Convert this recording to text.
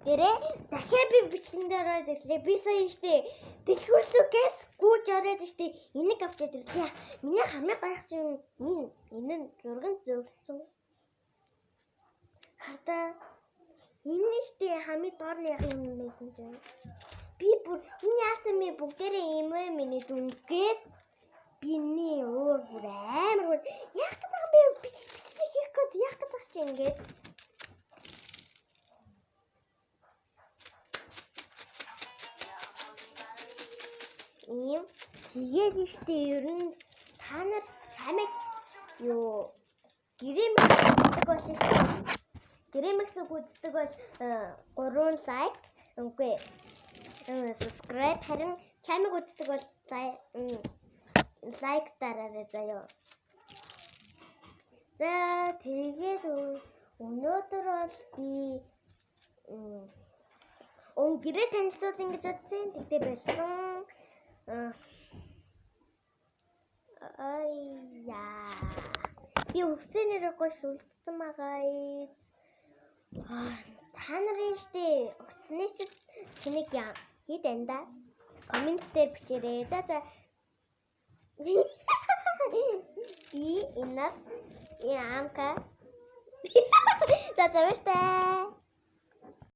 дээрээ дахиад би бичсэн дээр тэслээ. Би сая штэ дэлгүүрлүүгээс гүйж ороод штэ энийг авчаад ирлээ. Миний хамгийн гайхсан юм энэ нь зурган зөвсөн. Хартаа энэ штэ хамгийн доорны юм байсан чинь. Би бүр энэ яасан бэ бүгдээрээ юм ээ миний дүнгээд биний өөр бүр амар яг таа би бичсэн хийх гээд яг таа чи ингээд ийм тэгээд штэ ер нь та нар чамайг юу гэрэмэг болсон штэ гэрэмэгс үздэг бол 3 лайк үгүй subscribe харин чамайг үздэг бол лайк дараарай заяа. За тэгээд өнөөдөр бол би гэрээ танилцуулсан гэж бодсон. Тэгтээ байсан. Би өсөнөр гош үлдсэн байгаа. Та нарын штэ утасны чинийг хэд анда комент дээр бичээрэй. За би энэс яамка. За баярлалаа.